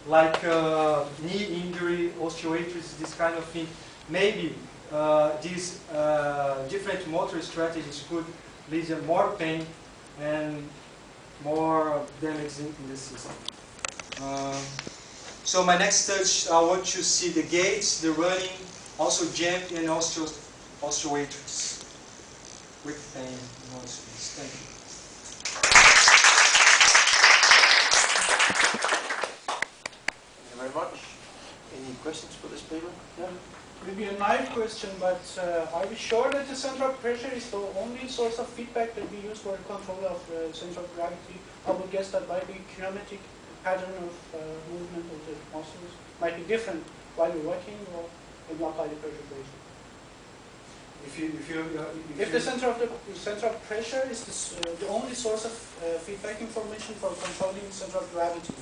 like knee injury, osteoarthritis, this kind of thing. Maybe these different motor strategies could lead to more pain and more damage in the system. So my next touch, I want to see the gaits, the running, also jump, and osteoarthritis with pain in all speeds. Thank you. Thank you very much. Any questions for this paper? Yeah. Maybe a naive question, but are we sure that the center of pressure is the only source of feedback that we use for control of center of gravity? I would guess that might be kinematic pattern of movement of the muscles might be different while you're working or in not highly pressure basis. If the center of pressure is the only source of feedback information for controlling center of gravity,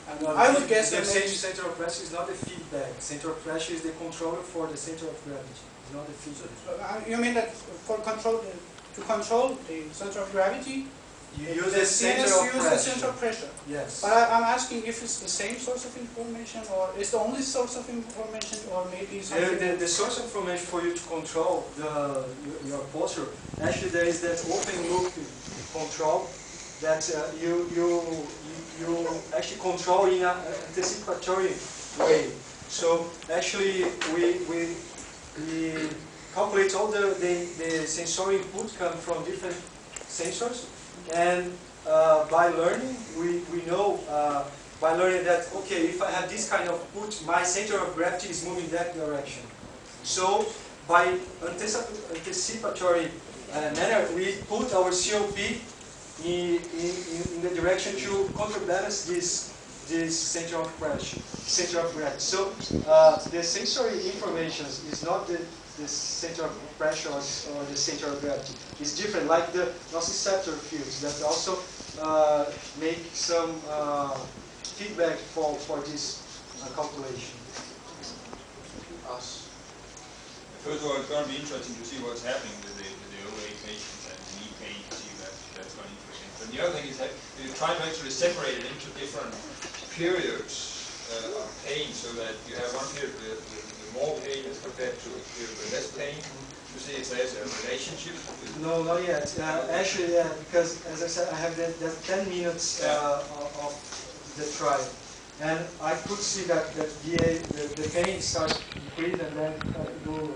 and I would guess the center of pressure is not the feedback. Center of pressure is the controller for the center of gravity. It's not the feedback. You mean that for to control the center of gravity, you use the center of pressure. Yes. But I'm asking if it's the same source of information, or is the only source of information, or maybe something. The source of information for you to control your posture. Actually, there is that open loop control that you actually control in an anticipatory way. So actually, we calculate all the sensory input come from different sensors. And by learning, we know by learning that, okay, if I have this kind of input, my center of gravity is moving that direction. So by anticipatory manner, we put our COP in the direction to counterbalance this center of pressure, center of gravity. So the sensory information is not the center of pressure or the center of gravity. It's different, like the nociceptor fields that also make some feedback for this calculation. First of all, it's going to be interesting to see what's happening with the OA patients and the knee pain, to see that's going to interesting. But the other thing is that you try to actually separate it into different periods of pain, so that you have one period with more pain as compared to a period with less pain, to see if there's a relationship. No, not yet. Actually, yeah, because as I said, I have that 10 minutes of the trial, and I could see that the pain starts increase and then go.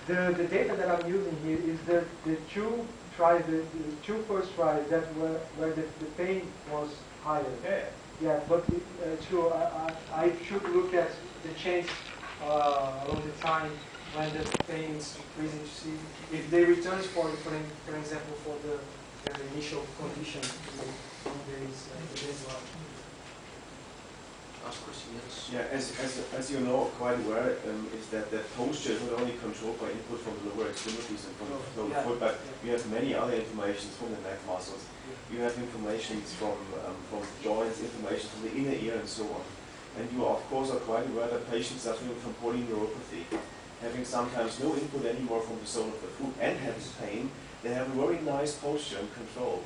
The data that I'm using here is the two tries, the two first tries that where the pain was higher. Yeah. Yeah, but true. I should look at the change along the time when the pain is increasing to see if they return for example, for the initial condition from the baseline. Last question, yes. Yeah, as you know quite well, is that posture is not only controlled by input from the lower extremities and from the foot, but you have many other informations from the neck muscles. You have information from joints, information from the inner ear, and so on. And you, of course, are quite aware that patients suffering from polyneuropathy, having sometimes no input anymore from the sole of the foot and having pain, they have a very nice posture and control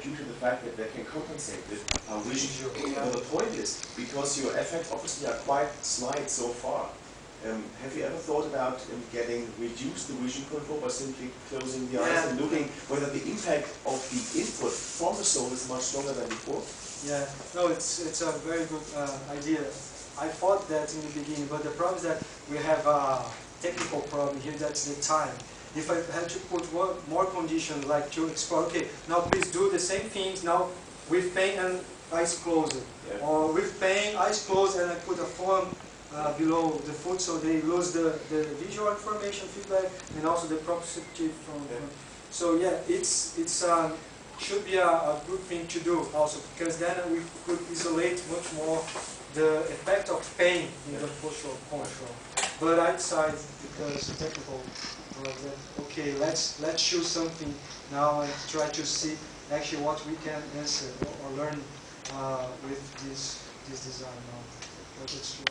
due to the fact that they can compensate with vision. Now the point is, because your effects obviously are quite slight so far, have you ever thought about getting reduced the vision control by simply closing the eyes and looking whether the impact of the input from the sole is much stronger than before? Yeah, no, it's a very good idea. I thought that in the beginning, but the problem is that we have a technical problem here, that's the time. If I had to put more conditions, like to explore, okay, now please do the same things now with pain and eyes closed. Yeah. Or with pain, eyes closed, and I put a foam below the foot so they lose the visual information feedback and also the proprioceptive from So yeah, it's should be a good thing to do also, because then we could isolate much more the effect of pain in the postural control. But I decided, because technical, okay, let's choose something now and try to see actually what we can answer or learn with this design now. But it's true.